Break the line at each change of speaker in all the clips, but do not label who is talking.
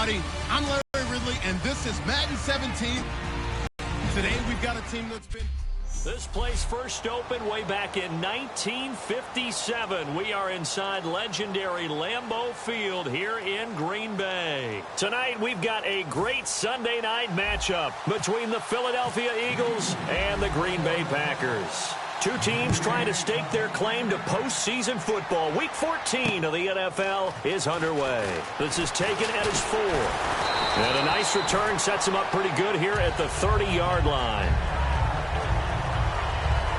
everybody. I'm Larry Ridley, and this is Madden 17. Today, we've got a team that's been...
This place first opened way back in 1957. We are inside legendary Lambeau Field here in Green Bay. Tonight, we've got a great Sunday night matchup between the Philadelphia Eagles and the Green Bay Packers. Two teams trying to stake their claim to postseason football. Week 14 of the NFL is underway. This is taken at his 4. And a nice return sets him up pretty good here at the 30-yard line.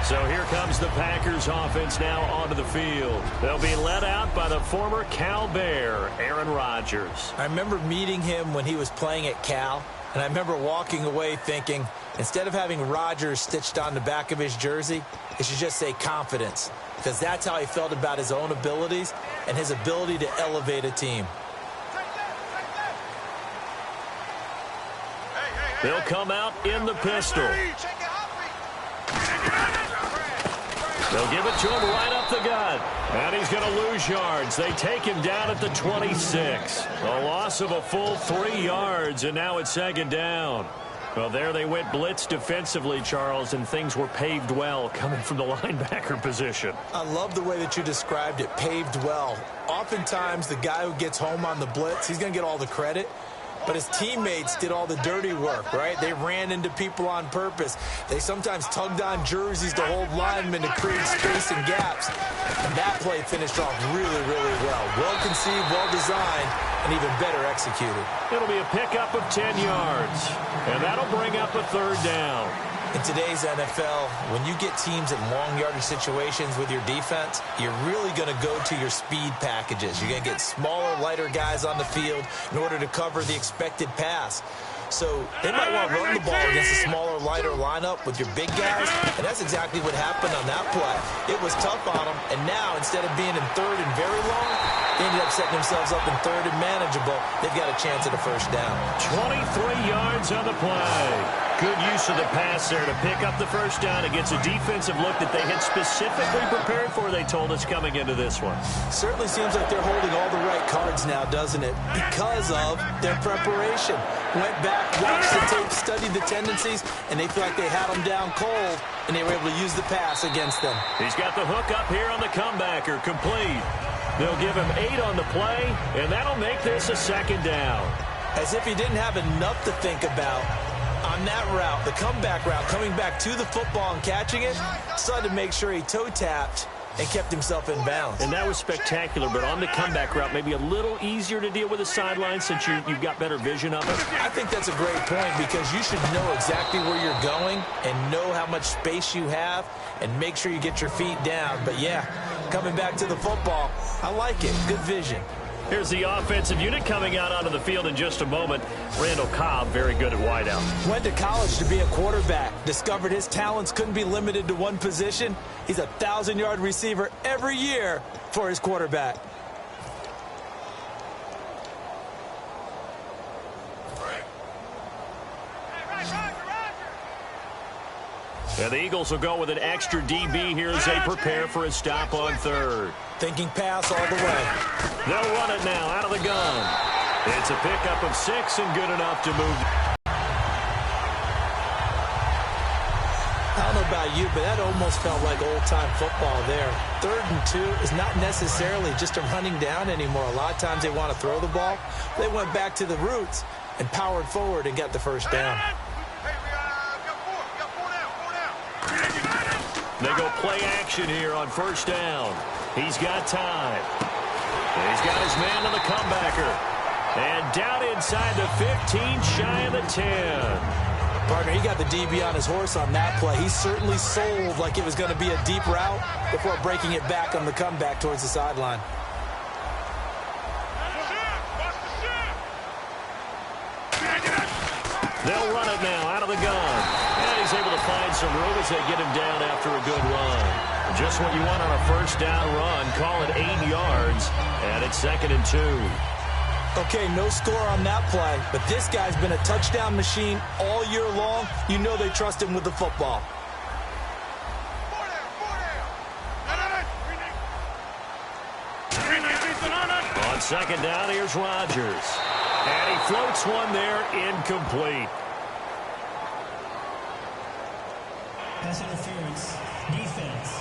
So here comes the Packers offense now onto the field. They'll be led out by the former Cal Bear, Aaron Rodgers.
I remember meeting him when he was playing at Cal, and I remember walking away thinking, instead of having Rodgers stitched on the back of his jersey, it should just say confidence, because that's how he felt about his own abilities and his ability to elevate a team.
They'll come out in the pistol. They'll give it to him right up the gut. And he's going to lose yards. They take him down at the 26. A loss of a full 3 yards, and now it's second down. Well, there they went blitz defensively, Charles, and things were paved well coming from the linebacker position.
I love the way that you described it, paved well. Oftentimes, the guy who gets home on the blitz, he's going to get all the credit. But his teammates did all the dirty work, right? They ran into people on purpose. They sometimes tugged on jerseys to hold linemen to create space and gaps. And that play finished off really, really well. Well-conceived, well-designed, and even better executed.
It'll be a pickup of 10 yards. And that'll bring up a third down.
In today's NFL, when you get teams in long yardage situations with your defense, you're really going to go to your speed packages. You're going to get smaller, lighter guys on the field in order to cover the expected pass. So they might want to run the ball against a smaller, lighter lineup with your big guys, and that's exactly what happened on that play. It was tough on them, and now instead of being in third and very long, they ended up setting themselves up in third and manageable. They've got a chance at a first down.
23 yards on the play. Good use of the pass there to pick up the first down against a defensive look that they had specifically prepared for, they told us, coming into this one.
Certainly seems like they're holding all the right cards now, doesn't it? Because of their preparation. Went back, watched the tape, studied the tendencies, and they feel like they had them down cold, and they were able to use the pass against them.
He's got the hook up here on the comebacker, complete. They'll give him 8 on the play, and that'll make this a second down.
As if he didn't have enough to think about on that route, the comeback route, coming back to the football and catching it, decided to make sure he toe-tapped and kept himself in bounds.
And that was spectacular, but on the comeback route, maybe a little easier to deal with the sideline since you've got better vision of it.
I think that's a great point because you should know exactly where you're going and know how much space you have and make sure you get your feet down. But, yeah, coming back to the football, I like it. Good vision.
Here's the offensive unit coming out onto the field in just a moment. Randall Cobb, very good at wideout.
Went to college to be a quarterback. Discovered his talents couldn't be limited to one position. He's a 1,000-yard receiver every year for his quarterback.
And the Eagles will go with an extra DB here as they prepare for a stop on third.
Thinking pass all the way.
They'll run it now out of the gun. It's a pickup of 6 and good enough to move.
I don't know about you, but that almost felt like old-time football there. 3rd and 2 is not necessarily just a running down anymore. A lot of times they want to throw the ball. They went back to the roots and powered forward and got the first down.
They go play action here on first down. He's got time. He's got his man on the comebacker. And down inside the 15, shy of the 10.
Partner, he got the DB on his horse on that play. He certainly sold like it was going to be a deep route before breaking it back on the comeback towards the sideline.
They'll run it now out of the gun. And he's able to find some room as they get him down after a good run. Just what you want on a first down run. Call it 8 yards. And it's 2nd and 2.
Okay, no score on that play, but this guy's been a touchdown machine all year long. You know they trust him with the football.
On second down, here's Rodgers. And he floats one there, incomplete.
Pass interference, defense.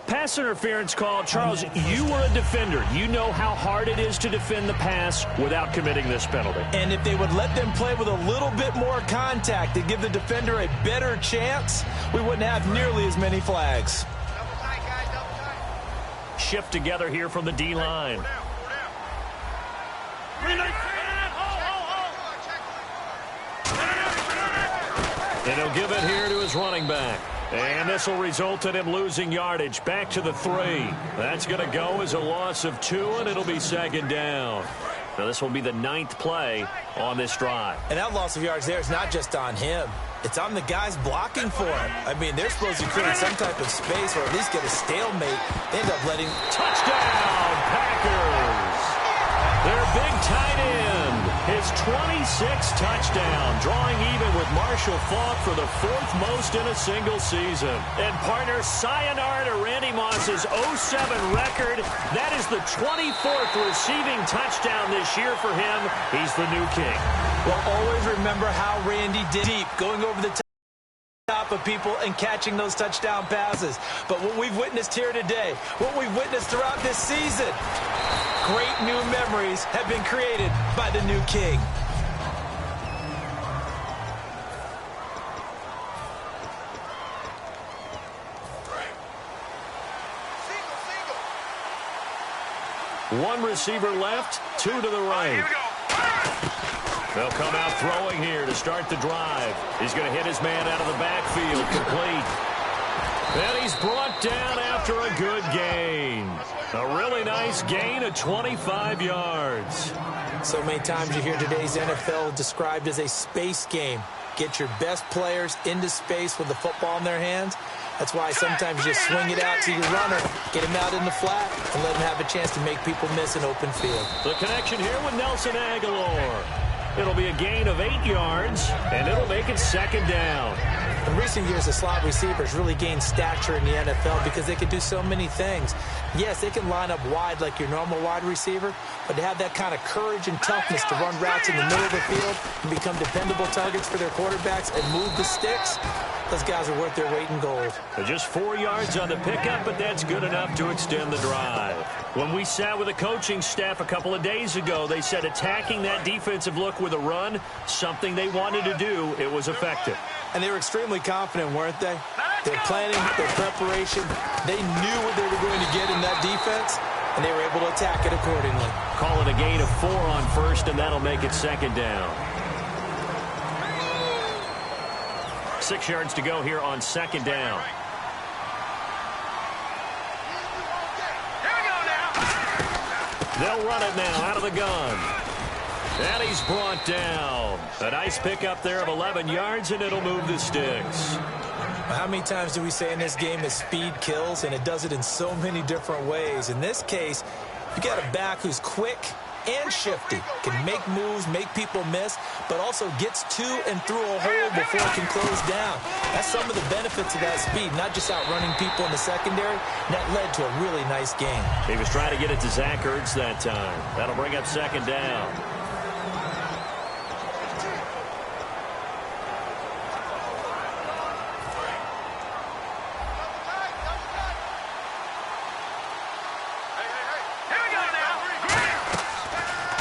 Pass interference call. Charles, you were a defender. You know how hard it is to defend the pass without committing this penalty.
And if they would let them play with a little bit more contact to give the defender a better chance, we wouldn't have nearly as many flags.
Shift together here from the D-line. And he'll give it here to his running back. And this will result in him losing yardage. Back to the 3. That's going to go as a loss of 2, and it'll be second down. Now this will be the 9th play on this drive.
And that loss of yards there is not just on him. It's on the guys blocking for him. I mean, they're supposed to create some type of space or at least get a stalemate. They end up letting...
Touchdown, Packers! Their big tight end, his 26th touchdown, drawing even with Marshall Faulk for the 4th most in a single season. And partner, sayonara to Randy Moss's 07 record. That is the 24th receiving touchdown this year for him. He's the new king.
Well, always remember how Randy did deep, going over the top of people and catching those touchdown passes. But what we've witnessed here today, what we've witnessed throughout this season, great new memories have been created by the new king.
One receiver left, 2 to the right. They'll come out throwing here to start the drive. He's going to hit his man out of the backfield, complete. And he's brought down after a good gain. A really nice gain of 25 yards.
So many times you hear today's NFL described as a space game. Get your best players into space with the football in their hands. That's why sometimes you just swing it out to your runner, get him out in the flat, and let him have a chance to make people miss an open field.
The connection here with Nelson Aguilar. It'll be a gain of 8 yards, and it'll make it second down.
In recent years, the slot receivers really gained stature in the NFL because they can do so many things. Yes, they can line up wide like your normal wide receiver, but to have that kind of courage and toughness to run routes in the middle of the field and become dependable targets for their quarterbacks and move the sticks, those guys are worth their weight in gold.
Just 4 yards on the pickup, but that's good enough to extend the drive. When we sat with the coaching staff a couple of days ago, they said attacking that defensive look with a run, something they wanted to do, it was effective.
And they were extremely confident, weren't they? Their planning, their preparation, they knew what they were going to get in that defense, and they were able to attack it accordingly.
Call it a gain of 4 on first, and that'll make it second down. 6 yards to go here on second down. They'll run it now out of the gun. And he's brought down. A nice pickup there of 11 yards, and it'll move the sticks.
How many times do we say in this game that speed kills, and it does it in so many different ways? In this case, you got a back who's quick and shifty, can make moves, make people miss, but also gets to and through a hole before it can close down. That's some of the benefits of that speed, not just outrunning people in the secondary. And that led to a really nice game.
He was trying to get it to Zach Ertz that time. That'll bring up second down.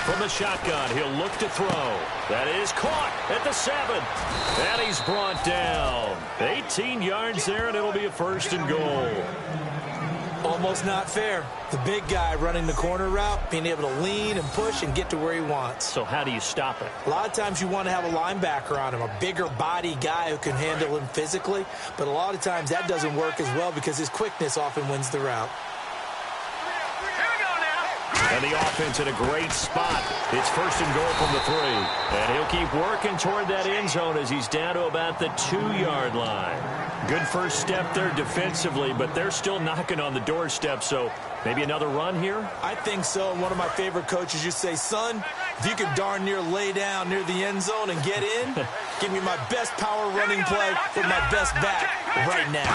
From the shotgun, he'll look to throw. That is caught at the 7. And he's brought down. 18 yards there, and it'll be a first and goal.
Almost not fair. The big guy running the corner route, being able to lean and push and get to where he wants.
So how do you stop it?
A lot of times you want to have a linebacker on him, a bigger body guy who can handle him physically. But a lot of times that doesn't work as well because his quickness often wins the route.
And the offense in a great spot. It's first and goal from the 3. And he'll keep working toward that end zone as he's down to about the 2-yard line. Good first step there defensively, but they're still knocking on the doorstep, so maybe another run here?
I think so. And one of my favorite coaches used to say, son, if you could darn near lay down near the end zone and get in, give me my best power running play with my best back right now.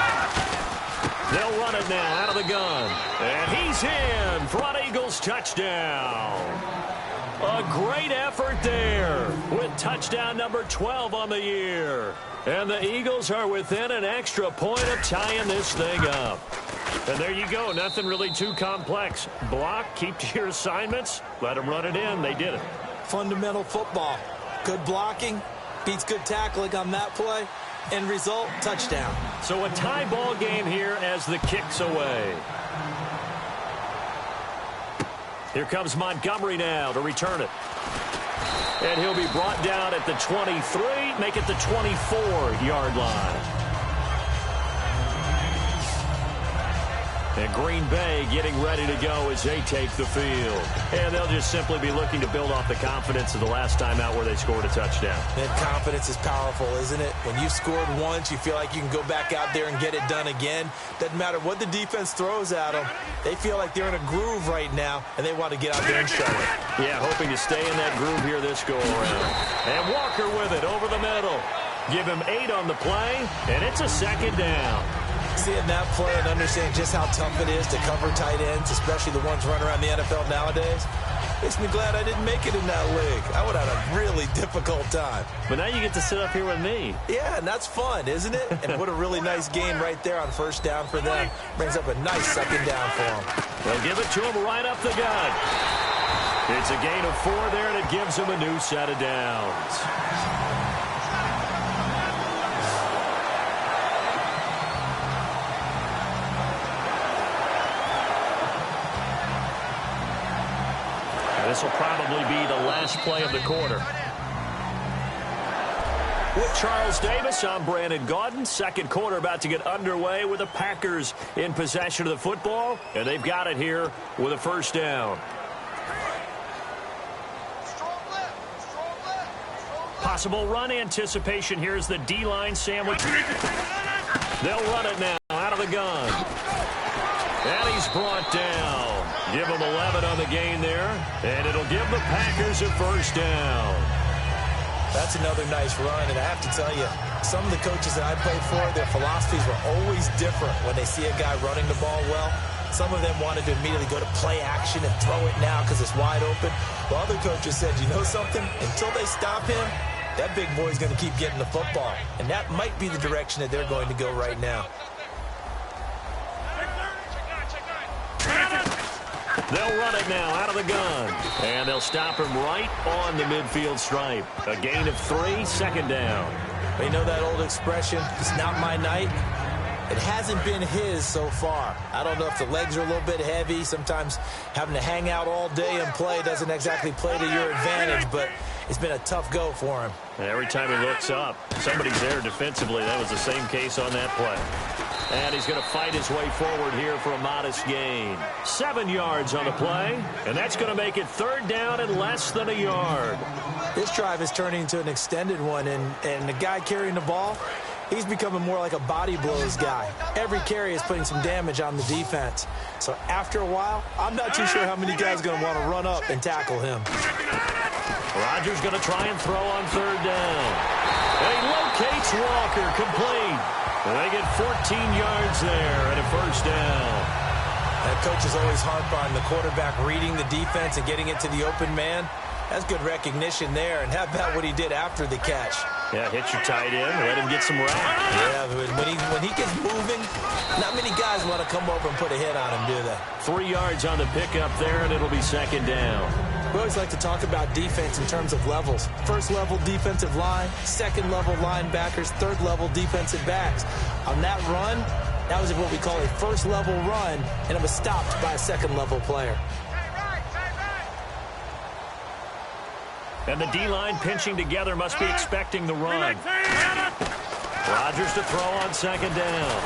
They'll run it now out of the gun. And he's in for an Eagles touchdown. A great effort there with touchdown number 12 on the year. And the Eagles are within an extra point of tying this thing up. And there you go. Nothing really too complex. Block, keep to your assignments, let them run it in. They did it.
Fundamental football. Good blocking beats good tackling on that play. End result, touchdown.
So a tie ball game here as the kick's away. Here comes Montgomery now to return it. And he'll be brought down at the 23, make it the 24-yard line. And Green Bay getting ready to go as they take the field. And they'll just simply be looking to build off the confidence of the last time out where they scored a touchdown.
And confidence is powerful, isn't it? When you've scored once, you feel like you can go back out there and get it done again. Doesn't matter what the defense throws at them. They feel like they're in a groove right now, and they want to get out there and show it.
Yeah, hoping to stay in that groove here this go-around. And Walker with it over the middle. Give him 8 on the play, and it's a second down.
Seeing that play and understanding just how tough it is to cover tight ends, especially the ones running around the NFL nowadays, makes me glad I didn't make it in that league. I would have had a really difficult time.
But now you get to sit up here with me.
Yeah, and that's fun, isn't it? And what a really nice game right there on first down for them. Brings up a nice second down for them.
They'll give it to him right up the gut. It's a gain of 4 there, and it gives him a new set of downs. This will probably be the last play of the quarter. With Charles Davis, I'm Brandon Gaudin. Second quarter about to get underway with the Packers in possession of the football. And they've got it here with a first down. Possible run anticipation. Here's the D-line sandwich. They'll run it now out of the gun. And he's brought down. Give him 11 on the gain there. And it'll give the Packers a first down.
That's another nice run. And I have to tell you, some of the coaches that I played for, their philosophies were always different when they see a guy running the ball well. Some of them wanted to immediately go to play action and throw it now because it's wide open. While other coaches said, you know something? Until they stop him, that big boy's going to keep getting the football. And that might be the direction that they're going to go right now.
They'll run it now out of the gun. And they'll stop him right on the midfield stripe. A gain of 3, second down.
You know that old expression, it's not my night? It hasn't been his so far. I don't know if the legs are a little bit heavy. Sometimes having to hang out all day and play doesn't exactly play to your advantage, but it's been a tough go for him.
And every time he looks up, somebody's there defensively. That was the same case on that play. And he's going to fight his way forward here for a modest gain. 7 yards on the play, and that's going to make it third down and less than a yard.
This drive is turning into an extended one, and the guy carrying the ball, he's becoming more like a body blows guy. Every carry is putting some damage on the defense. So after a while, I'm not too sure how many guys are going to want to run up and tackle him.
Rodgers going to try and throw on third down. And he locates Walker, complete. And they get 14 yards there and a first down.
That coach is always harp on the quarterback reading the defense and getting it to the open man. That's good recognition there. And how about what he did after the catch?
Yeah, hit your tight end, let him get some rap.
Yeah, when he gets moving, not many guys want to come over and put a hit on him, do they?
3 yards on the pickup there, and it'll be second down.
We always like to talk about defense in terms of levels. First level defensive line, second level linebackers, third level defensive backs. On that run, that was what we call a first level run, and it was stopped by a second level player.
And the D-line pinching together must be expecting the run. Rodgers to throw on second down.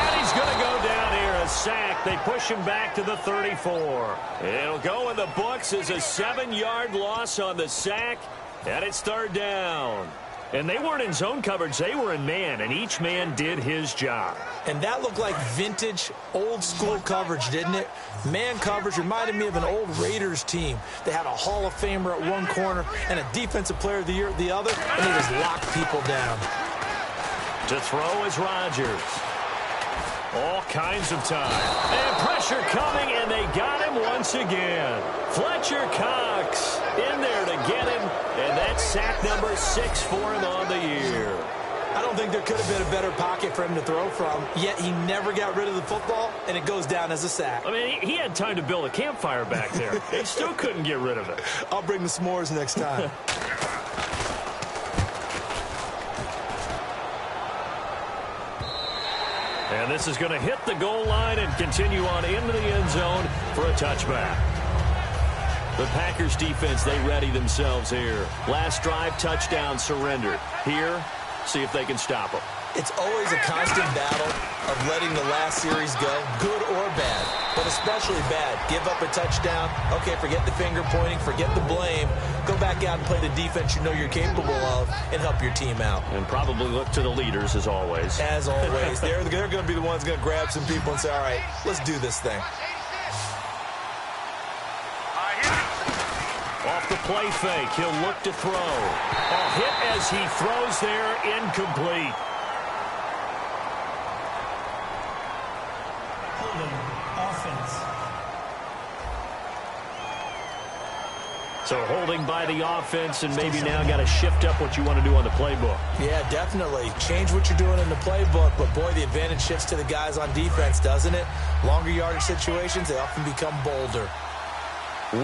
And he's going to go down here, a sack. They push him back to the 34. It'll go in the books as a 7-yard loss on the sack, and it's third down. And they weren't in zone coverage. They were in man, and each man did his job.
And that looked like vintage, old-school coverage, didn't it? Man coverage reminded me of an old Raiders team. They had a Hall of Famer at one corner and a Defensive Player of the Year at the other, and they just locked people down.
To throw is Rodgers. All kinds of time. And pressure coming, and they got him once again. Fletcher Cox in there to get him, and that's sack number 6 for him on the year.
I don't think there could have been a better pocket for him to throw from, yet he never got rid of the football, and it goes down as a sack.
I mean, he had time to build a campfire back there. He still couldn't get rid of it.
I'll bring the s'mores next time.
And this is going to hit the goal line and continue on into the end zone for a touchback. The Packers defense, they ready themselves here. Last drive, touchdown, surrender. Here, see if they can stop them.
It's always a constant battle of letting the last series go, good or bad, but especially bad. Give up a touchdown. Okay, forget the finger pointing, forget the blame. Go back out and play the defense you know you're capable of and help your team out.
And probably look to the leaders, as always.
As always. They're going to be the ones going to grab some people and say, all right, let's do this thing.
Off the play fake, he'll look to throw. A hit as he throws there, incomplete.
Offense.
So holding by the offense, and maybe now got to shift up what you want to do on the playbook.
Yeah, definitely. Change what you're doing in the playbook, but boy, the advantage shifts to the guys on defense, doesn't it? Longer yardage situations, they often become bolder.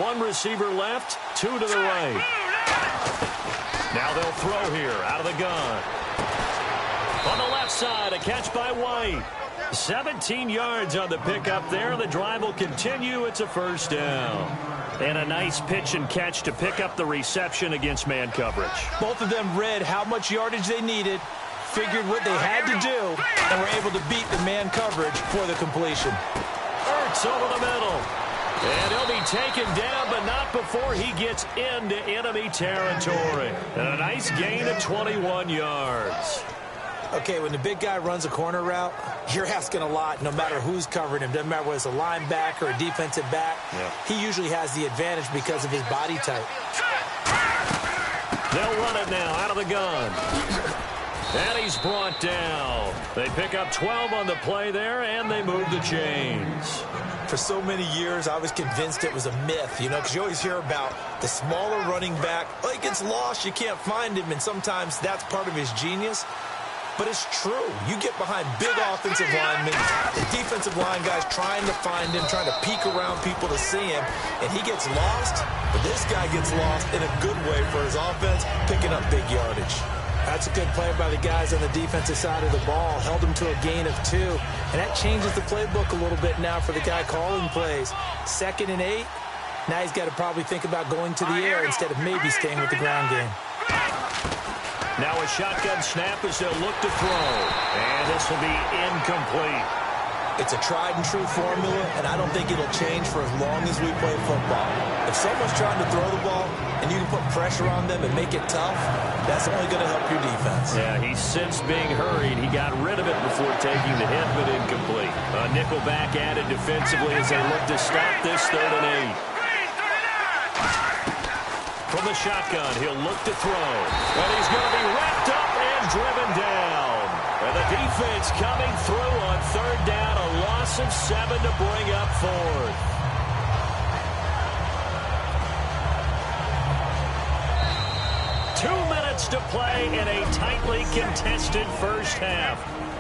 One receiver left, 2 to the right. Now they'll throw here, out of the gun. On the left side, a catch by White. 17 yards on the pickup there. The drive will continue. It's a first down. And a nice pitch and catch to pick up the reception against man coverage.
Both of them read how much yardage they needed, figured what they had to do, and were able to beat the man coverage for the completion.
Ertz over the middle. And he'll be taken down, but not before he gets into enemy territory. And a nice gain of 21 yards.
Okay, when the big guy runs a corner route, you're asking a lot no matter who's covering him. Doesn't matter whether it's a linebacker or a defensive back. Yeah. He usually has the advantage because of his body type.
They'll run it now out of the gun. And he's brought down. They pick up 12 on the play there, and they move the chains.
For so many years, I was convinced it was a myth, you know, because you always hear about the smaller running back. Oh, he gets lost, you can't find him, and sometimes that's part of his genius. But it's true. You get behind big offensive linemen, the defensive line guys trying to find him, trying to peek around people to see him, and he gets lost. But this guy gets lost in a good way for his offense, picking up big yardage. That's a good play by the guys on the defensive side of the ball. Held him to a gain of 2. And that changes the playbook a little bit now for the guy calling plays. 2nd and 8. Now he's got to probably think about going to the air instead of maybe staying with the ground game.
Now a shotgun snap as they'll look to throw. And this will be incomplete.
It's a tried-and-true formula, and I don't think it'll change for as long as we play football. If someone's trying to throw the ball and you can put pressure on them and make it tough, that's only going to help your defense.
Yeah, he's since being hurried. He got rid of it before taking the hit, but incomplete. A nickel back added defensively as they look to stop this 3rd and 8. From the shotgun, he'll look to throw. And he's going to be wrapped up and driven down. And the defense coming through on 3rd down, a loss of 7 to bring up 4th. To play in a tightly contested first half.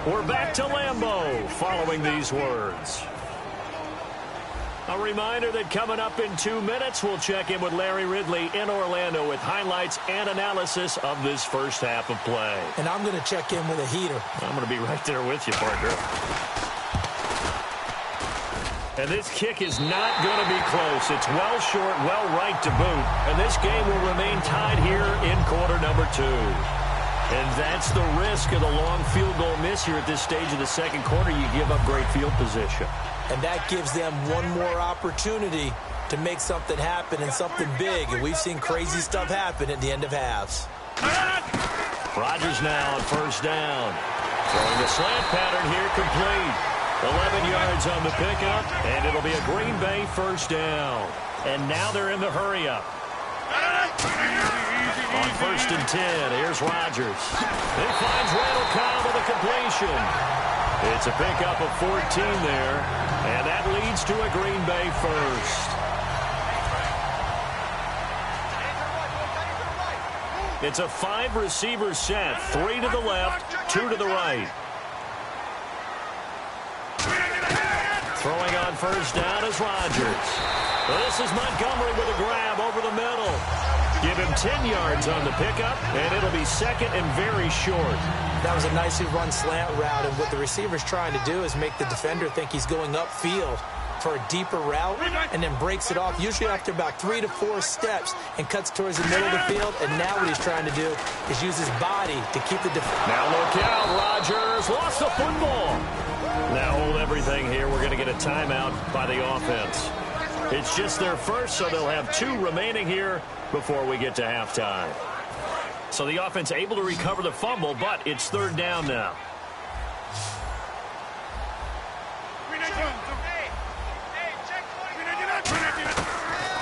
We're back to Lambeau following these words. A reminder that coming up in 2 minutes, we'll check in with Larry Ridley in Orlando with highlights and analysis of this first half of play.
And I'm going to check in with a heater.
I'm going to be right there with you, partner. And this kick is not going to be close. It's well short, well right to boot. And this game will remain tied here in quarter number 2. And that's the risk of the long field goal miss here at this stage of the second quarter. You give up great field position.
And that gives them one more opportunity to make something happen and something big. And we've seen crazy stuff happen at the end of halves.
Rodgers now on 1st down. Throwing the slant pattern here complete. 11 yards on the pickup, and it'll be a Green Bay 1st down. And now they're in the hurry-up. On 1st and 10, here's Rodgers. He finds Randall Cobb with a completion. It's a pickup of 14 there, and that leads to a Green Bay first. It's a 5-receiver set, 3 to the left, 2 to the right. Throwing on first down is Rodgers. This is Montgomery with a grab over the middle. Give him 10 yards on the pickup, and it'll be second and very short.
That was a nicely run slant route, and what the receiver's trying to do is make the defender think he's going upfield for a deeper route, and then breaks it off, usually after about 3 to 4 steps, and cuts towards the middle of the field. And now what he's trying to do is use his body to keep the defender.
Now look out, Rodgers lost the football. Now hold everything here. We're going to get a timeout by the offense. It's just their first, so they'll have 2 remaining here before we get to halftime. So the offense able to recover the fumble, but it's 3rd down now.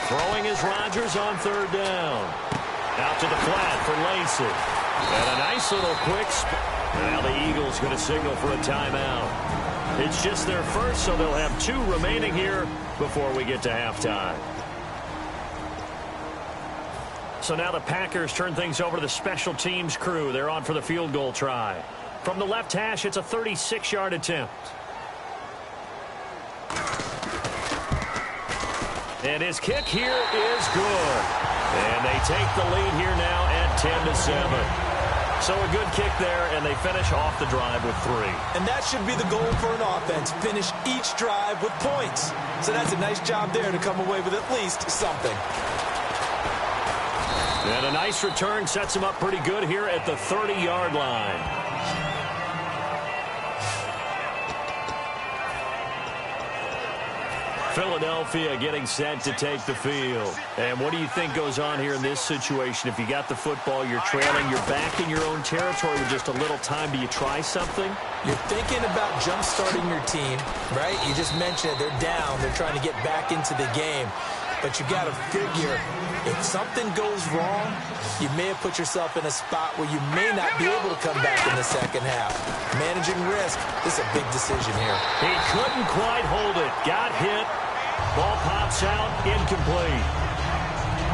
Throwing is Rodgers on 3rd down. Out to the flat for Lacey. And a nice little quick now the Eagles going to signal for a timeout. It's just their first, so they'll have 2 remaining here before we get to halftime. So now the Packers turn things over to the special teams crew. They're on for the field goal try. From the left hash, it's a 36-yard attempt. And his kick here is good. And they take the lead here now at 10-7. So a good kick there, and they finish off the drive with 3.
And that should be the goal for an offense. Finish each drive with points. So that's a nice job there to come away with at least something.
And a nice return sets him up pretty good here at the 30-yard line. Philadelphia getting set to take the field. And what do you think goes on here in this situation? If you got the football, you're trailing, you're back in your own territory with just a little time. Do you try something?
You're thinking about jump-starting your team, right? You just mentioned it. They're down. They're trying to get back into the game. But you got to figure, if something goes wrong, you may have put yourself in a spot where you may not be able to come back in the second half. Managing risk, this is a big decision here.
He couldn't quite hold it. Got hit. Ball pops out, incomplete.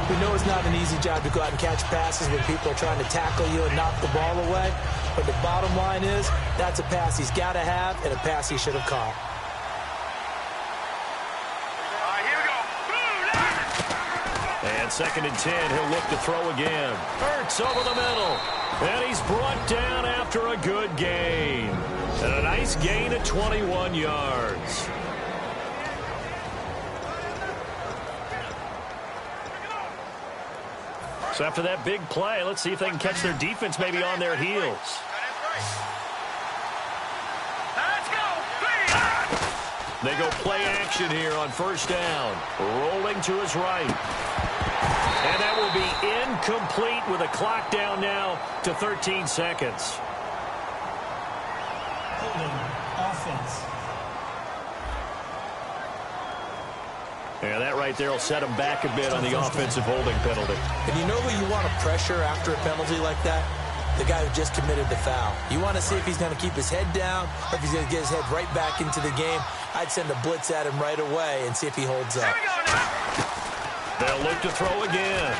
We know it's not an easy job to go out and catch passes when people are trying to tackle you and knock the ball away. But the bottom line is, that's a pass he's got to have and a pass he should have caught.
And 2nd and 10, he'll look to throw again. Hurts over the middle. And he's brought down after a good gain. And a nice gain at 21 yards. So after that big play, let's see if they can catch their defense maybe on their heels. They go play action here on first down. Rolling to his right. And that will be incomplete with a clock down now to 13 seconds.
Offense.
Yeah, that right there will set him back a bit on the offensive holding penalty.
And you know who you want to pressure after a penalty like that? The guy who just committed the foul. You want to see if he's going to keep his head down or if he's going to get his head right back into the game. I'd send a blitz at him right away and see if he holds up.
They'll look to throw again.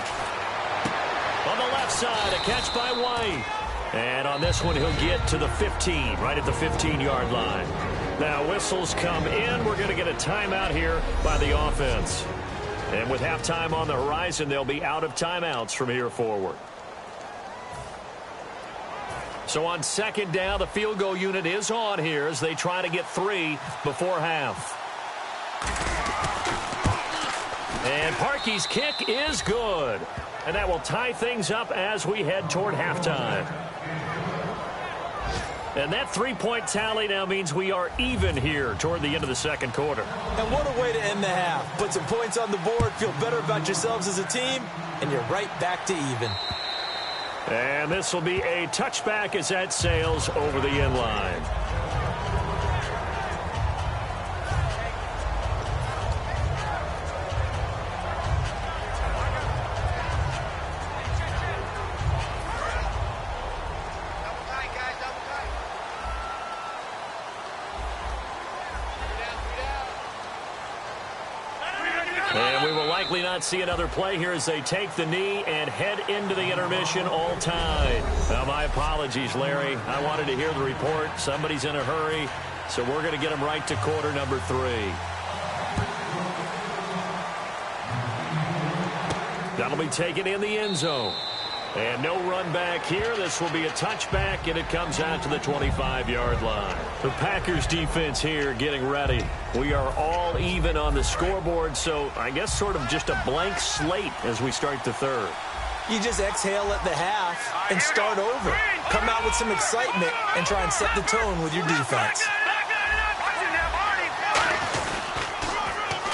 On the left side, a catch by White. And on this one, he'll get to the 15, right at the 15-yard line. Now, whistles come in. We're going to get a timeout here by the offense. And with halftime on the horizon, they'll be out of timeouts from here forward. So on 2nd down, the field goal unit is on here as they try to get 3 before half. And Parkey's kick is good. And that will tie things up as we head toward halftime. And that 3-point tally now means we are even here toward the end of the second quarter.
And what a way to end the half. Put some points on the board, feel better about yourselves as a team, and you're right back to even.
And this will be a touchback as that sails over the end line. likely not see another play here as they take the knee and head into the intermission all tied. Now, my apologies, Larry. I wanted to hear the report. Somebody's in a hurry, so we're going to get him right to quarter number 3. That'll be taken in the end zone. And no run back here. This will be a touchback, and it comes out to the 25-yard line. The Packers defense here getting ready. We are all even on the scoreboard, so I guess sort of just a blank slate as we start the third.
You just exhale at the half and start over. Come out with some excitement and try and set the tone with your defense.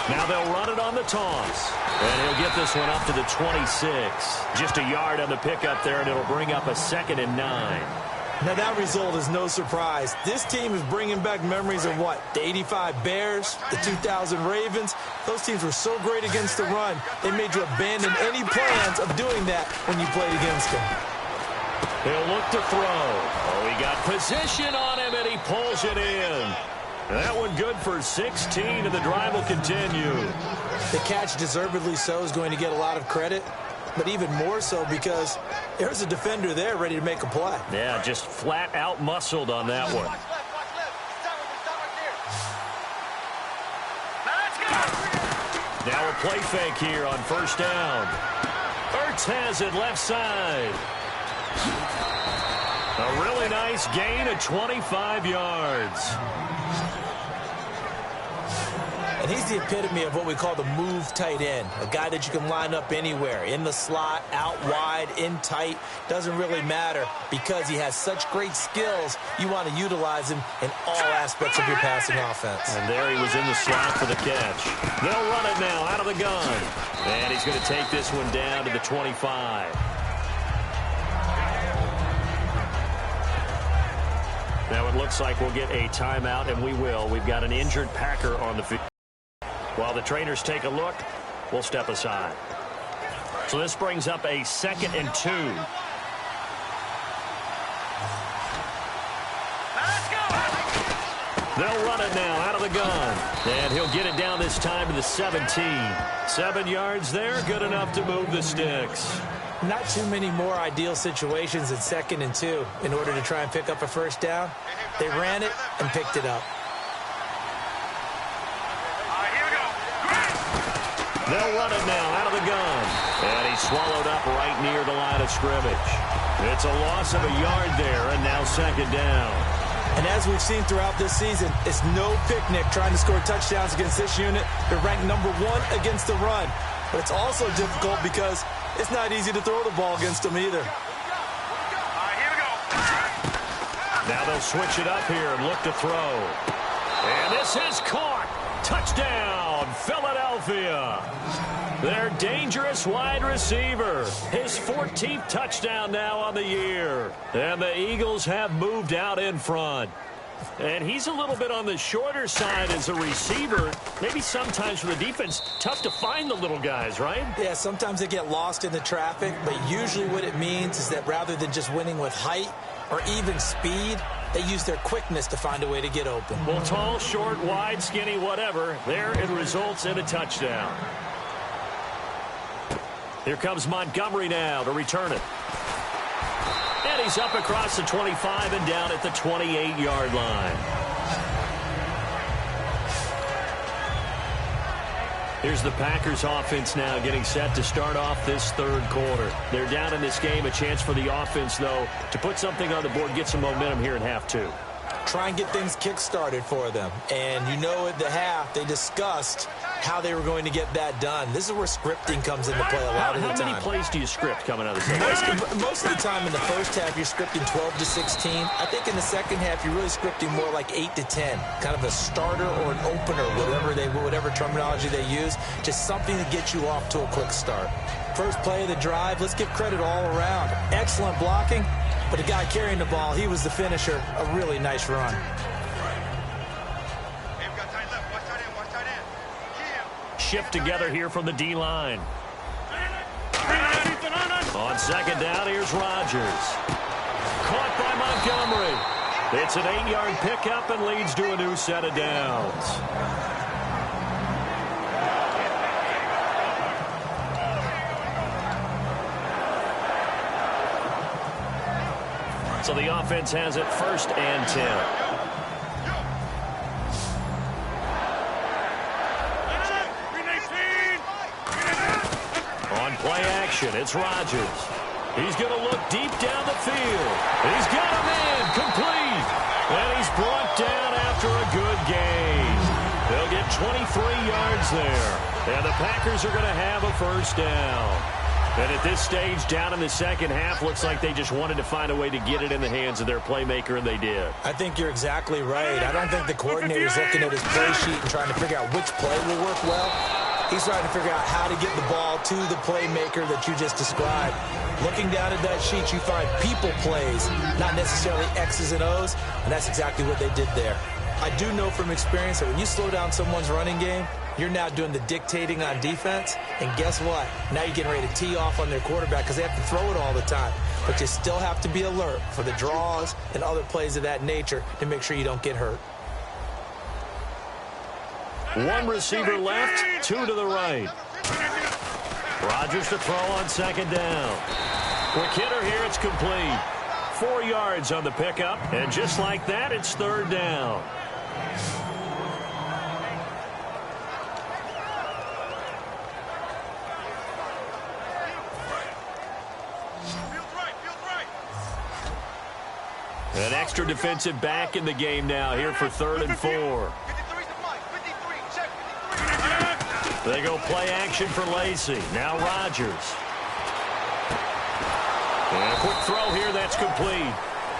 Now they'll run it on the toss. And he'll get this one up to the 26. Just a yard on the pickup there, and it'll bring up a 2nd and 9.
Now that result is no surprise. This team is bringing back memories of what? The 85 Bears, the 2000 Ravens. Those teams were so great against the run, they made you abandon any plans of doing that when you played against them.
He'll look to throw. Oh, he got position on him, and he pulls it in. That one good for 16, and the drive will continue.
The catch, deservedly so, is going to get a lot of credit, but even more so because there's a defender there ready to make a play.
Yeah, just flat out muscled on that one. Now a play fake here on first down. Ertz has it left side. A really nice gain of 25 yards.
And he's the epitome of what we call the move tight end, a guy that you can line up anywhere, in the slot, out wide, in tight, doesn't really matter because he has such great skills. You want to utilize him in all aspects of your passing offense.
And there he was in the slot for the catch. They'll run it now out of the gun. And he's going to take this one down to the 25. Now it looks like we'll get a timeout, and we will. We've got an injured Packer on the field. While the trainers take a look, we'll step aside. So this brings up a 2nd and 2. They'll run it now out of the gun. And he'll get it down this time to the 17. 7 yards there, good enough to move the sticks.
Not too many more ideal situations in 2nd and 2 in order to try and pick up a first down. They ran it and picked it up.
They'll run it now out of the gun. And he's swallowed up right near the line of scrimmage. It's a loss of a yard there, and now 2nd down.
And as we've seen throughout this season, it's no picnic trying to score touchdowns against this unit. They're ranked number 1 against the run. But it's also difficult because it's not easy to throw the ball against them either.
Now they'll switch it up here and look to throw. And this is caught. Touchdown, Philadelphia. Their dangerous wide receiver. His 14th touchdown now on the year. And the Eagles have moved out in front. And he's a little bit on the shorter side as a receiver. Maybe sometimes for the defense, tough to find the little guys, right?
Yeah, sometimes they get lost in the traffic, but usually what it means is that rather than just winning with height or even speed, they use their quickness to find a way to get open.
Well, tall, short, wide, skinny, whatever, there it results in a touchdown. Here comes Montgomery now to return it. And he's up across the 25 and down at the 28-yard line. Here's the Packers offense now getting set to start off this third quarter. They're down in this game. A chance for the offense, though, to put something on the board, get some momentum here in half 2.
Try and get things kick-started for them. And you know at the half, they discussed how they were going to get that done. This is where scripting comes into play a lot of the time.
How many plays do you script coming out of the second?
Most of the time in the first half, you're scripting 12 to 16. I think in the second half, you're really scripting more like 8 to 10. Kind of a starter or an opener, whatever terminology they use. Just something to get you off to a quick start. First play of the drive, let's give credit all around. Excellent blocking, but the guy carrying the ball, he was the finisher. A really nice run.
Shift together here from the D-line. On second down, here's Rodgers. Caught by Montgomery. It's an 8-yard pickup and leads to a new set of downs. So the offense has it 1st and 10. On play action, it's Rodgers. He's going to look deep down the field. He's got a man complete. And he's brought down after a good gain. They'll get 23 yards there. And the Packers are going to have a 1st down. And at this stage, down in the second half, looks like they just wanted to find a way to get it in the hands of their playmaker, and they did.
I think you're exactly right. I don't think the coordinator's looking at his play sheet and trying to figure out which play will work well. He's trying to figure out how to get the ball to the playmaker that you just described. Looking down at that sheet, you find people plays, not necessarily X's and O's, and that's exactly what they did there. I do know from experience that when you slow down someone's running game, you're now doing the dictating on defense, and guess what? Now you're getting ready to tee off on their quarterback because they have to throw it all the time. But you still have to be alert for the draws and other plays of that nature to make sure you don't get hurt.
1 receiver left, 2 to the right. Rodgers to throw on 2nd down. Quick hitter here, it's complete. 4 yards on the pickup, and just like that, it's 3rd down. An extra defensive back in the game now here for 3rd and 4. They go play action for Lacy. Now Rodgers. And a quick throw here, that's complete.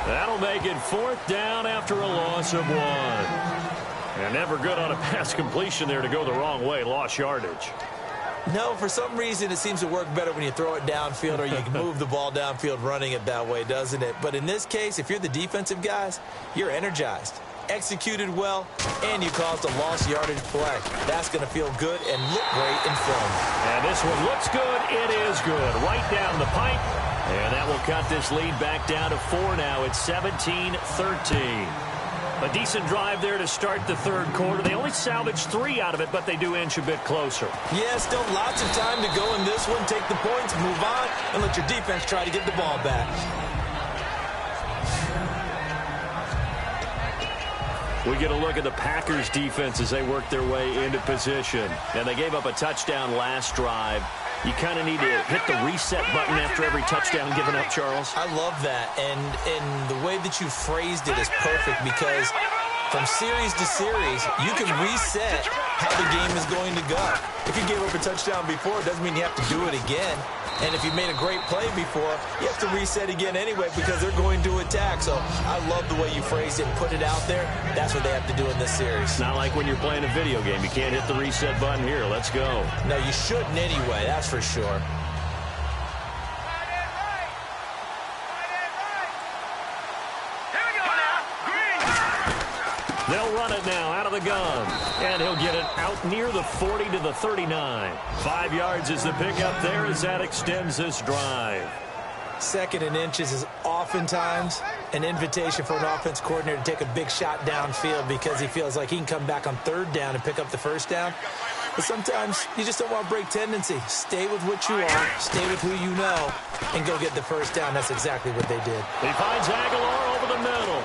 That'll make it 4th down after a loss of 1. And never good on a pass completion there to go the wrong way. Lost yardage.
No, for some reason it seems to work better when you throw it downfield or you can move the ball downfield running it that way, doesn't it? But in this case, if you're the defensive guys, you're energized, executed well, and you caused a lost yardage play. That's going to feel good and look great in film.
And this one looks good. It is good. Right down the pipe. And that will cut this lead back down to 4 now. It's 17-13. A decent drive there to start the 3rd quarter. They only salvaged 3 out of it, but they do inch a bit closer.
Yeah, still lots of time to go in this one. Take the points, move on, and let your defense try to get the ball back.
We get a look at the Packers' defense as they work their way into position. And they gave up a touchdown last drive. You kind of need to hit the reset button after every touchdown given up, Charles.
I love that. And the way that you phrased it is perfect because from series to series, you can reset how the game is going to go. If you gave up a touchdown before, it doesn't mean you have to do it again. And if you made a great play before, you have to reset again anyway because they're going to attack. So I love the way you phrased it and put it out there. That's what they have to do in this series.
It's not like when you're playing a video game. You can't hit the reset button here. Let's go.
No, you shouldn't anyway. That's for sure.
They'll run it now out of the gun. And he'll get it out near the 40 to the 39. 5 yards is the pickup there as that extends this drive.
2nd and inches is oftentimes an invitation for an offense coordinator to take a big shot downfield because he feels like he can come back on 3rd down and pick up the 1st down. But sometimes you just don't want to break tendency. Stay with what you are, stay with who you know, and go get the 1st down. That's exactly what they did.
He finds Aguilar over the middle.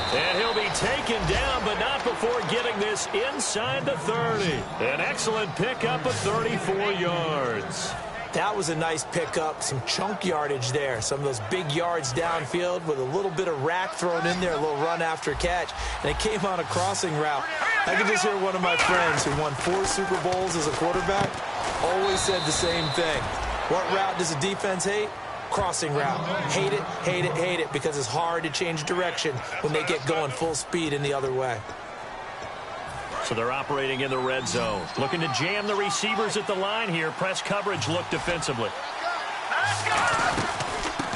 And he'll be taken down, but not before getting this inside the 30. An excellent pickup of 34 yards.
That was a nice pickup, some chunk yardage there. Some of those big yards downfield with a little bit of rack thrown in there, a little run after catch. And it came on a crossing route. I could just hear one of my friends who won 4 Super Bowls as a quarterback always said the same thing. What route does a defense hate? Crossing route. Hate it, hate it, hate it, because it's hard to change direction when they get going full speed in the other way.
So they're operating in the red zone. Looking to jam the receivers at the line here. Press coverage look defensively.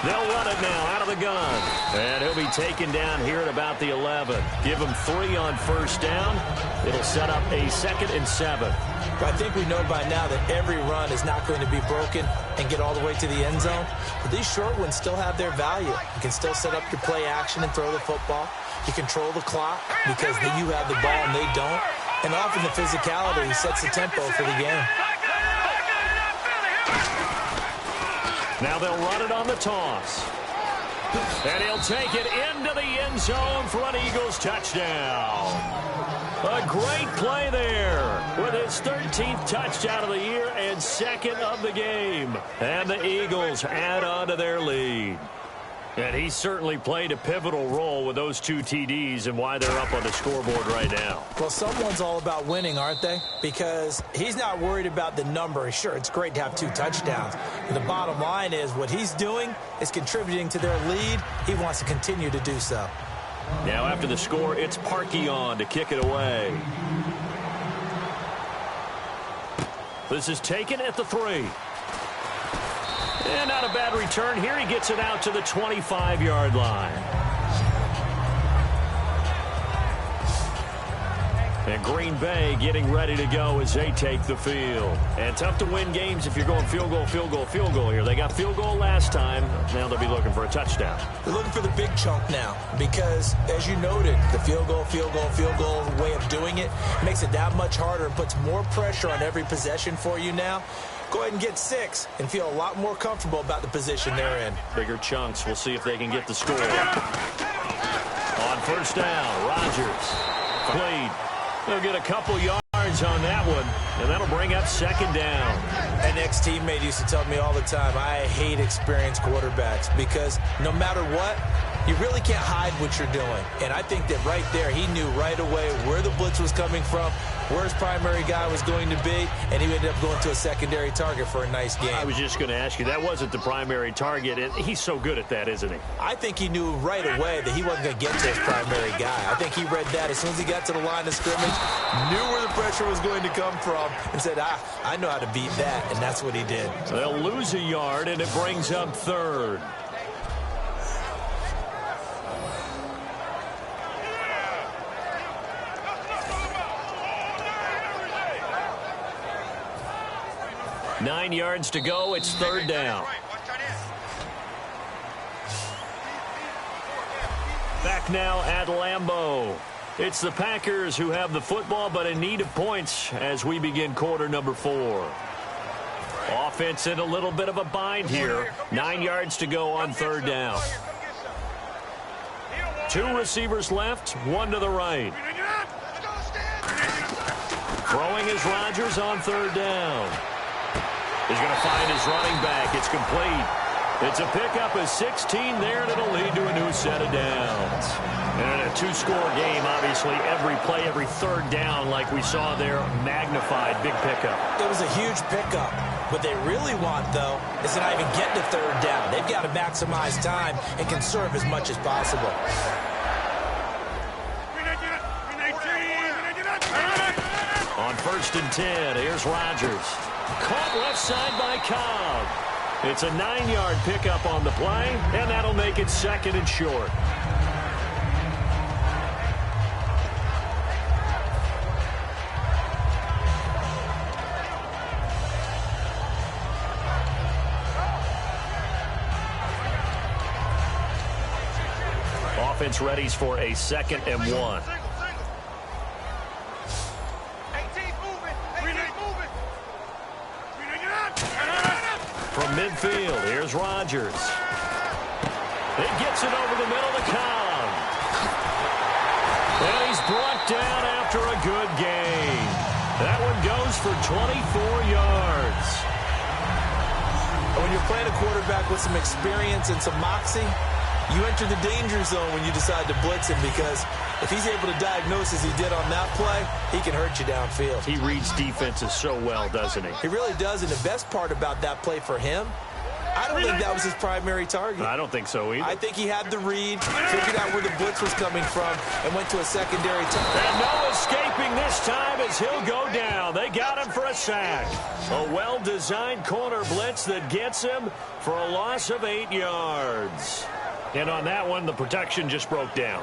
They'll run it now out of the gun. And he'll be taken down here at about the 11. Give him 3 on 1st down. It'll set up a 2nd and 7.
I think we know by now that every run is not going to be broken and get all the way to the end zone. But these short ones still have their value. You can still set up your play action and throw the football. You control the clock because you have the ball and they don't. And often the physicality sets the tempo for the game.
Now they'll run it on the toss. And he'll take it into the end zone for an Eagles touchdown. A great play there with his 13th touchdown of the year and second of the game. And the Eagles add on to their lead. And he certainly played a pivotal role with those 2 TDs and why they're up on the scoreboard right now.
Well, someone's all about winning, aren't they? Because he's not worried about the number. Sure, it's great to have 2 touchdowns. But the bottom line is what he's doing is contributing to their lead. He wants to continue to do so.
Now after the score, it's Parkey on to kick it away. This is taken at the 3. And not a bad return here. He gets it out to the 25-yard line. And Green Bay getting ready to go as they take the field. And tough to win games if you're going field goal, field goal, field goal here. They got field goal last time. Now they'll be looking for a touchdown.
They're looking for the big chunk now because, as you noted, the field goal way of doing it makes it that much harder and puts more pressure on every possession for you now. Go ahead and get 6 and feel a lot more comfortable about the position they're in.
Bigger chunks. We'll see if they can get the score. On first down, Rodgers. Played. They'll get a couple yards on that one, and that'll bring up second down.
An ex-teammate used to tell me all the time, I hate experienced quarterbacks because no matter what, you really can't hide what you're doing. And I think that right there, he knew right away where the blitz was coming from, where his primary guy was going to be, and he ended up going to a secondary target for a nice game.
I was just going to ask you, that wasn't the primary target, and he's so good at that, isn't he?
I think he knew right away that he wasn't going to get to his primary guy. I think he read that as soon as he got to the line of scrimmage, knew where the pressure was going to come from, and said, I know how to beat that, and that's what he did.
They'll lose a yard, and it brings up third. Nine yards to go. It's third down. Back now at Lambeau. It's the Packers who have the football, but in need of points as we begin quarter number 4. Offense in a little bit of a bind here. 9 yards to go on third down. 2 receivers left, 1 to the right. Throwing is Rodgers on third down. He's going to find his running back. It's complete. It's a pickup of 16 there, and it'll lead to a new set of downs. And in a 2-score game, obviously, every play, every third down, like we saw there, magnified, big pickup.
It was a huge pickup. What they really want, though, is to not even get to third down. They've got to maximize time and conserve as much as possible.
On first and 10, here's Rodgers. Caught left side by Cobb. It's a 9-yard pickup on the play, and that'll make it second and short. Offense readies for a second and 1. From midfield, here's Rodgers. He gets it over the middle to Cobb. And he's brought down after a good gain. That one goes for 24 yards.
When you're playing a quarterback with some experience and some moxie, you enter the danger zone when you decide to blitz him, because if he's able to diagnose as he did on that play, he can hurt you downfield.
He reads defenses so well, doesn't he?
He really does, and the best part about that play for him, I don't think that was his primary target.
I don't think so either.
I think he had the read, figured out where the blitz was coming from, and went to a secondary target.
And no escaping this time as he'll go down. They got him for a sack. A well-designed corner blitz that gets him for a loss of 8 yards. And on that one, the protection just broke down.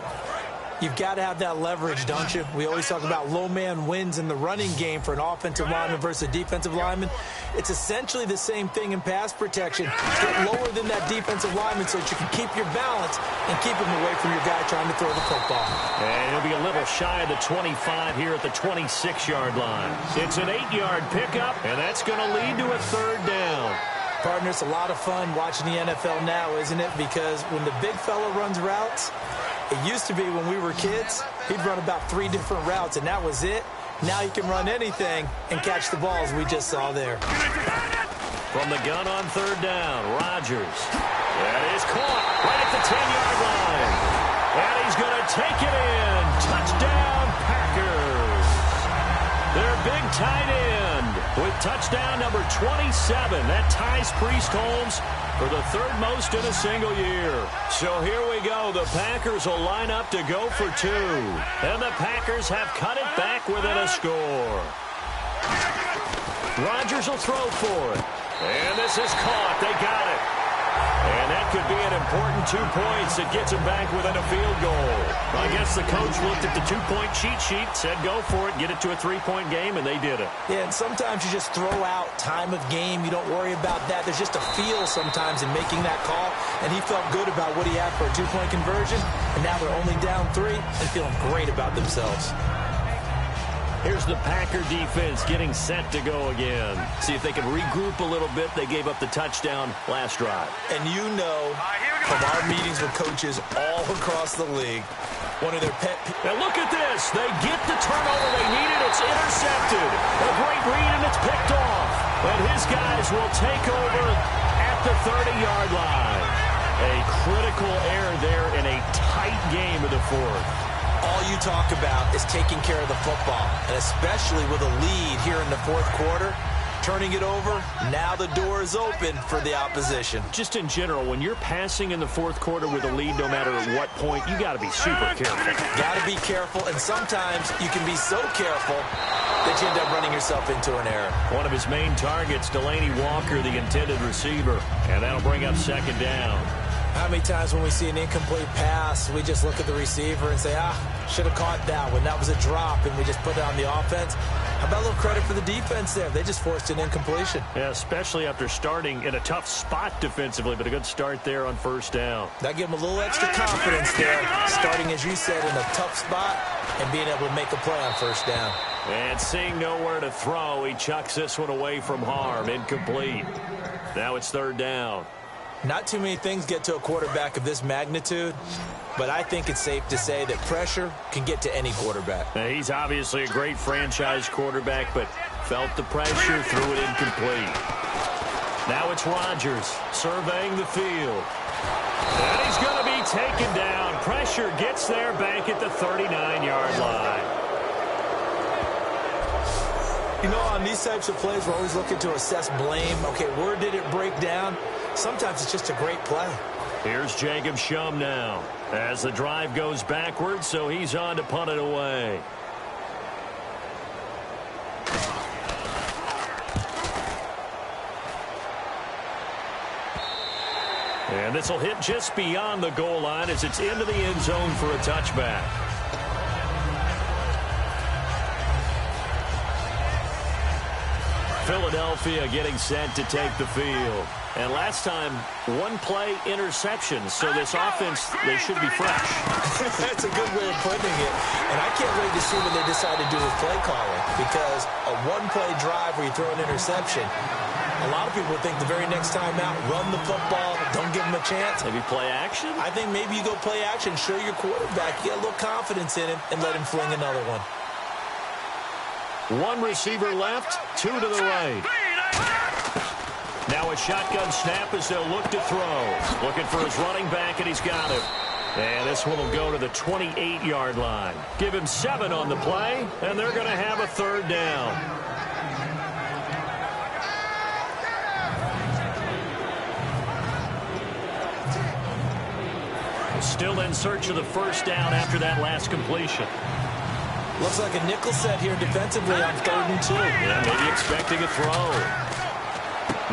You've got to have that leverage, don't you? We always talk about low man wins in the running game for an offensive lineman versus a defensive lineman. It's essentially the same thing in pass protection. Get lower than that defensive lineman so that you can keep your balance and keep him away from your guy trying to throw the football.
And he'll be a little shy of the 25 here at the 26-yard line. It's an 8-yard pickup, and that's going to lead to a third down.
Partner, it's a lot of fun watching the NFL now, isn't it? Because when the big fella runs routes, it used to be when we were kids, he'd run about 3 different routes, and that was it. Now he can run anything and catch the balls we just saw there.
From the gun on third down, Rodgers. That is caught right at the 10-yard line. And he's going to take it in. Touchdown, Packers. Their big tight end with touchdown number 27. That ties Priest Holmes for the 3rd most in a single year. So here we go. The Packers will line up to go for 2. And the Packers have cut it back within a score. Rodgers will throw for it. And this is caught. They got it. And that could be an important 2 points that gets them back within a field goal. I guess the coach looked at the 2-point cheat sheet, said go for it, get it to a 3-point game, and they did it.
Yeah, and sometimes you just throw out time of game. You don't worry about that. There's just a feel sometimes in making that call, and he felt good about what he had for a 2-point conversion, and now they're only down 3 and feeling great about themselves.
Here's the Packer defense getting set to go again. See if they can regroup a little bit. They gave up the touchdown last drive.
And you know from our meetings with coaches all across the league, one of their pet...
And look at this. They get the turnover they needed. It's intercepted. A great read, and it's picked off. And his guys will take over at the 30-yard line. A critical error there in a tight game of the 4th.
All you talk about is taking care of the football, and especially with a lead here in the 4th quarter, turning it over, now the door is open for the opposition.
Just in general, when you're passing in the 4th quarter with a lead, no matter at what point, you got to be super careful.
Got to be careful, and sometimes you can be so careful that you end up running yourself into an error.
One of his main targets, Delaney Walker, the intended receiver, and that'll bring up 2nd down.
How many times when we see an incomplete pass, we just look at the receiver and say, should have caught that one. That was a drop, and we just put it on the offense. How about a little credit for the defense there? They just forced an incompletion.
Yeah, especially after starting in a tough spot defensively, but a good start there on 1st down.
That gave them a little extra confidence there, starting, as you said, in a tough spot and being able to make a play on 1st down.
And seeing nowhere to throw, he chucks this one away from harm. Incomplete. Now it's 3rd down.
Not too many things get to a quarterback of this magnitude, but I think it's safe to say that pressure can get to any quarterback.
Now, he's obviously a great franchise quarterback, but felt the pressure, threw it incomplete. Now it's Rodgers surveying the field. And he's going to be taken down. Pressure gets there back at the 39-yard line.
You know, on these types of plays, we're always looking to assess blame. Okay, where did it break down? Sometimes it's just a great play.
Here's Jacob Shum now as the drive goes backwards, so he's on to punt it away. And this will hit just beyond the goal line as it's into the end zone for a touchback. Philadelphia getting set to take the field. And last time, 1-play interception. So this offense, they should be fresh.
That's a good way of putting it. And I can't wait to see what they decide to do with play calling. Because a 1-play drive where you throw an interception, a lot of people think the very next time out, run the football, don't give them a chance.
Maybe play action?
I think maybe you go play action, show your quarterback, get a little confidence in him, and let him fling another one.
1 receiver left, 2 to the right. Now a shotgun snap as they'll look to throw. Looking for his running back, and he's got it. And this one will go to the 28-yard line. Give him 7 on the play, and they're going to have a 3rd down. Still in search of the 1st down after that last completion.
Looks like a nickel set here defensively on 3rd and 2.
Yeah, maybe expecting a throw.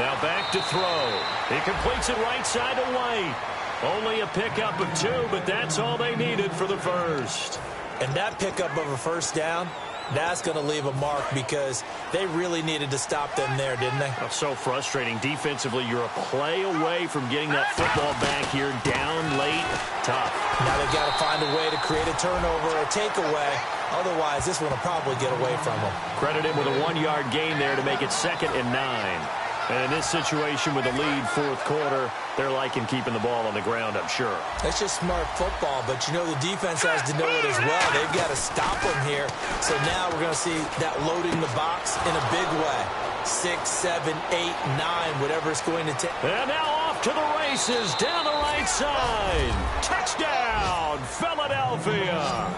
Now back to throw. He completes it right side to White. Only a pickup of 2, but that's all they needed for the 1st.
And that pickup of a 1st down, that's going to leave a mark because they really needed to stop them there, didn't they?
Oh, so frustrating. Defensively, you're a play away from getting that football back here down late. Tough.
Now they've got to find a way to create a turnover or a takeaway. Otherwise, this one will probably get away from them.
Credit him with a 1-yard gain there to make it 2nd and 9. And in this situation with a lead fourth quarter, they're liking keeping the ball on the ground, I'm sure.
That's just smart football, but you know the defense has to know it as well. They've got to stop them here. So now we're going to see that loading the box in a big way. 6, 7, 8, 9, whatever it's going to take.
And now off to the races down the right side. Touchdown, Philadelphia.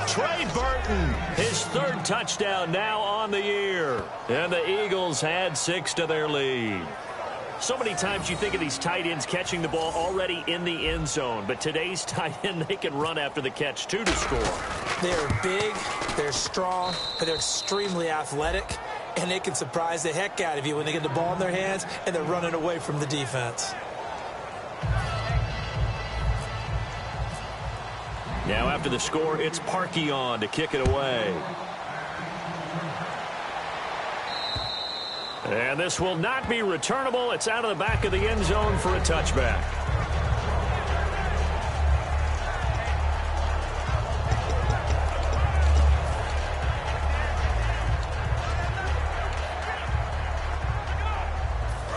Trey Burton, his third touchdown now on the year. And the Eagles add 6 to their lead. So many times you think of these tight ends catching the ball already in the end zone. But today's tight end, they can run after the catch, too, to score.
They're big, they're strong, but they're extremely athletic. And they can surprise the heck out of you when they get the ball in their hands and they're running away from the defense.
Now after the score, it's Parkey on to kick it away. And this will not be returnable. It's out of the back of the end zone for a touchback.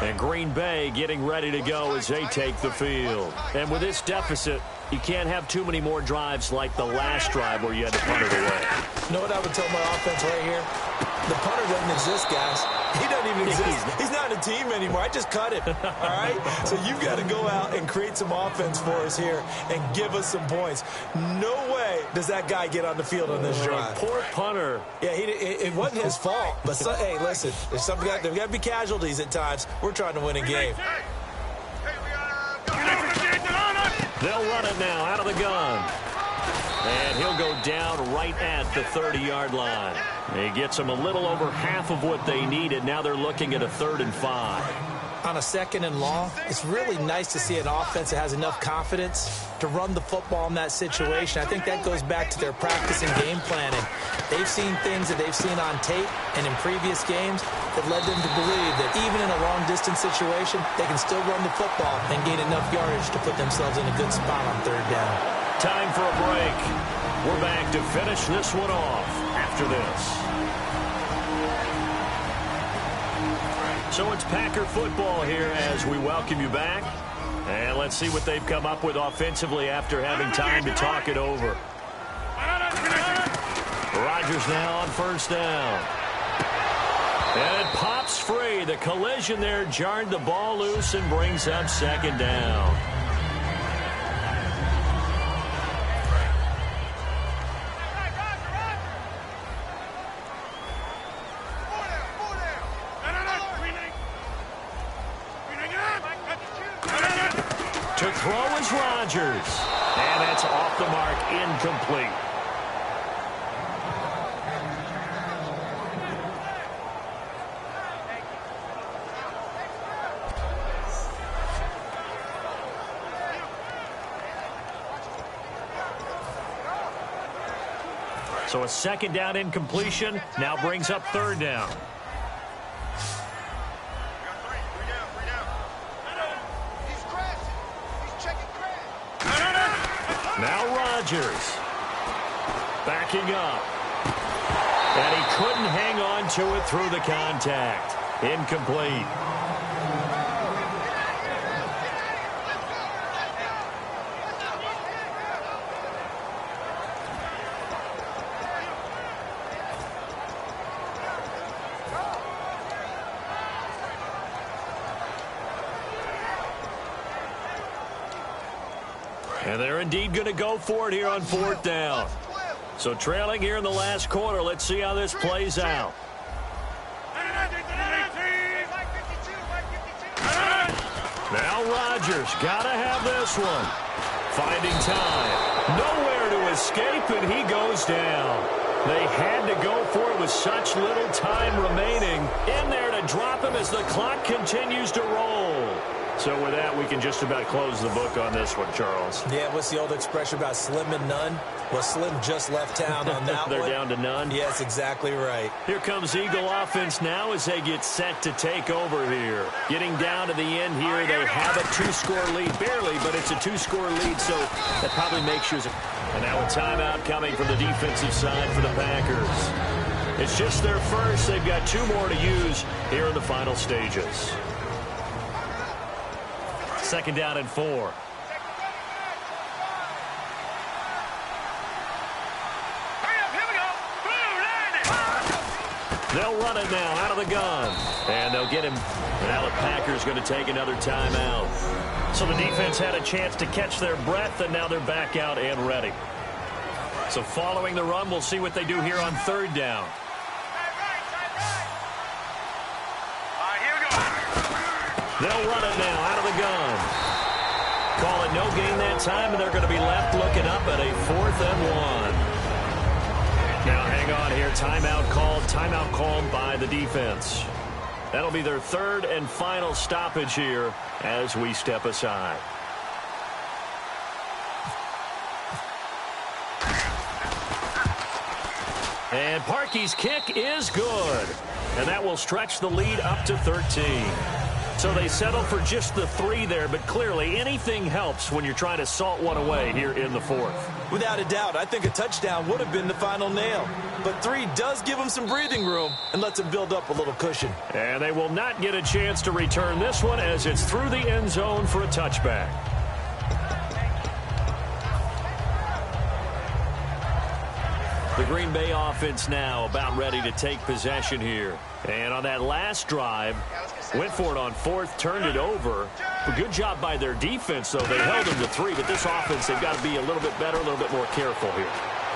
And Green Bay getting ready to go as they take the field. And with this deficit, you can't have too many more drives like the last drive where you had to punt it away.
You know what I would tell my offense right here? The punter doesn't exist, guys. He doesn't even exist. He's not a team anymore. I just cut him, all right? So you've got to go out and create some offense for us here and give us some points. No way does that guy get on the field on this drive.
Poor punter.
Yeah, it wasn't his fault. But, hey, listen, there's got to be casualties at times. We're trying to win a game.
They'll run it now out of the gun. And he'll go down right at the 30-yard line. He gets them a little over half of what they needed. Now they're looking at a 3rd and 5.
On a 2nd and long, it's really nice to see an offense that has enough confidence to run the football in that situation. I think that goes back to their practice and game planning. They've seen things that they've seen on tape and in previous games that led them to believe that even in a long-distance situation, they can still run the football and gain enough yardage to put themselves in a good spot on 3rd down.
Time for a break. We're back to finish this one off after this. So it's Packer football here as we welcome you back. And let's see what they've come up with offensively after having time to talk it over. Rodgers now on 1st down. And it pops free. The collision there jarred the ball loose and brings up 2nd down. To throw is Rodgers. And that's off the mark, incomplete. So a 2nd down incompletion now brings up 3rd down. Now Rodgers backing up. And he couldn't hang on to it through the contact. Incomplete. And they're indeed going to go for it here on 4th down. So trailing here in the last quarter. Let's see how this plays out. Now Rodgers got to have this one. Finding time. Nowhere to escape, and he goes down. They had to go for it with such little time remaining. In there to drop him as the clock continues to roll. So with that, we can just about close the book on this one, Charles.
Yeah, what's the old expression about slim and none? Well, Slim just left town on that
They're
one.
down to none?
Yes, exactly right.
Here comes Eagle offense now as they get set to take over here. Getting down to the end here, they have a 2-score lead. Barely, but it's a 2-score lead, so that probably makes you... And now a timeout coming from the defensive side for the Packers. It's just their first. They've got 2 more to use here in the final stages. 2nd down and 4. They'll run it now out of the gun. And they'll get him. Now the Packers going to take another timeout. So the defense had a chance to catch their breath, and now they're back out and ready. So following the run, we'll see what they do here on 3rd down. They'll run it now out of the gun. Call it no gain that time, and they're going to be left looking up at a 4th and 1. Now hang on here. Timeout called by the defense. That'll be their 3rd and final stoppage here as we step aside. And Parkey's kick is good. And that will stretch the lead up to 13. So they settle for just the 3 there, but clearly anything helps when you're trying to salt one away here in the 4th.
Without a doubt, I think a touchdown would have been the final nail. But 3 does give them some breathing room and lets them build up a little cushion.
And they will not get a chance to return this one as it's through the end zone for a touchback. The Green Bay offense now about ready to take possession here. And on that last drive, went for it on 4th, turned it over. A good job by their defense, though. They held them to 3, but this offense, they've got to be a little bit better, a little bit more careful here.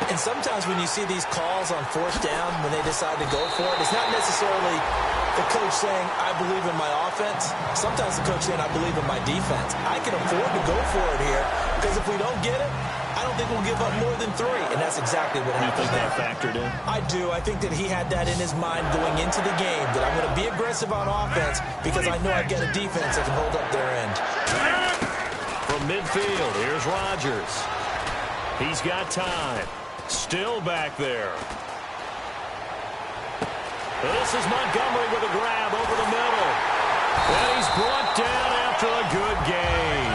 And sometimes when you see these calls on 4th down, when they decide to go for it, it's not necessarily the coach saying, I believe in my offense. Sometimes the coach saying, I believe in my defense. I can afford to go for it here because if we don't get it, I don't think we'll give up more than 3, and that's exactly what happened.
You think that factored in?
I do. I think that he had that in his mind going into the game, that I'm going to be aggressive on offense because I know I've got a defense that can hold up their end.
From midfield, here's Rodgers. He's got time. Still back there. This is Montgomery with a grab over the middle. And he's brought down after a good gain.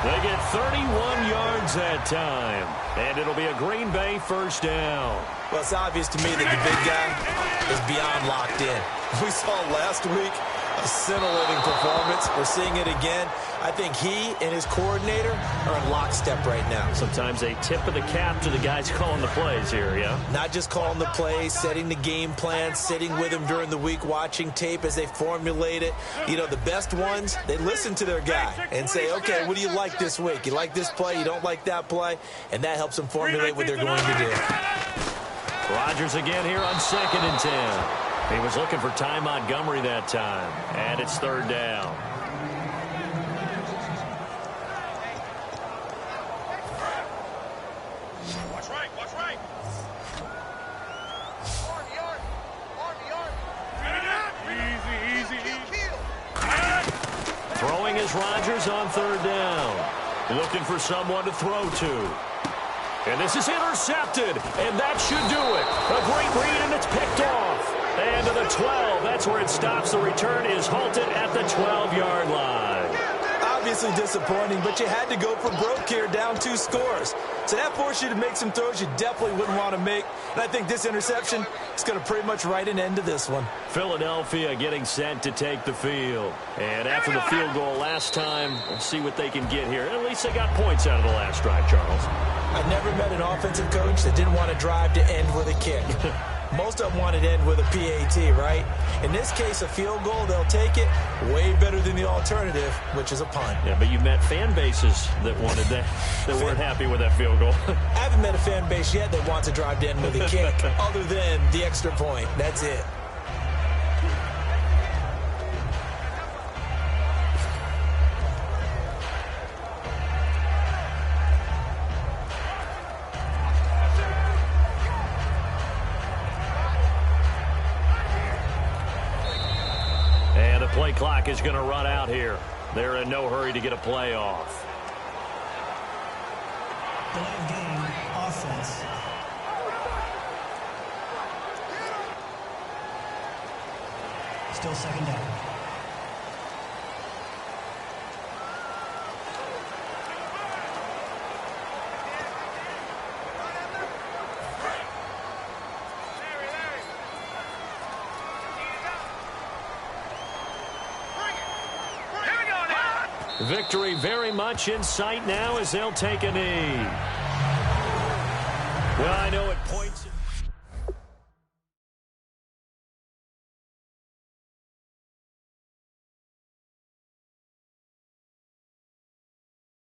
They get 31 yards that time. And it'll be a Green Bay 1st down.
Well, it's obvious to me that the big guy is beyond locked in. We saw last week a scintillating performance. We're seeing it again. I think he and his coordinator are in lockstep right now.
Sometimes a tip of the cap to the guys calling the plays here, yeah?
Not just calling the plays, setting the game plan, sitting with them during the week, watching tape as they formulate it. You know, the best ones, they listen to their guy and say, okay, what do you like this week? You like this play? You don't like that play? And that helps them formulate what they're going to do.
Rodgers again here on 2nd and 10. He was looking for Ty Montgomery that time. And it's 3rd down.
Watch right. Easy.
Throwing is Rodgers on 3rd down. Looking for someone to throw to. And this is intercepted. And that should do it. A great read, and it's picked off. And to the 12. That's where it stops. The return is halted at the 12-yard line.
Obviously disappointing, but you had to go for broke here, down 2 scores. So that forced you to make some throws you definitely wouldn't want to make. And I think this interception is going to pretty much write an end to this one.
Philadelphia getting set to take the field. And after the field goal last time, we'll see what they can get here. At least they got points out of the last drive, Charles.
I never met an offensive coach that didn't want to drive to end with a kick. Most of them wanted to end with a PAT, right? In this case, a field goal, they'll take it. Way better than the alternative, which is a punt.
Yeah, but you met fan bases that wanted that, that weren't happy with that field goal.
I haven't met a fan base yet that wants to drive to end with a kick, other than the extra point. That's it.
Play clock is going to run out here. They're in no hurry to get a play off.
Delay of game, offense. Still 2nd down.
Victory very much in sight now as they'll take a knee. Well, I know at point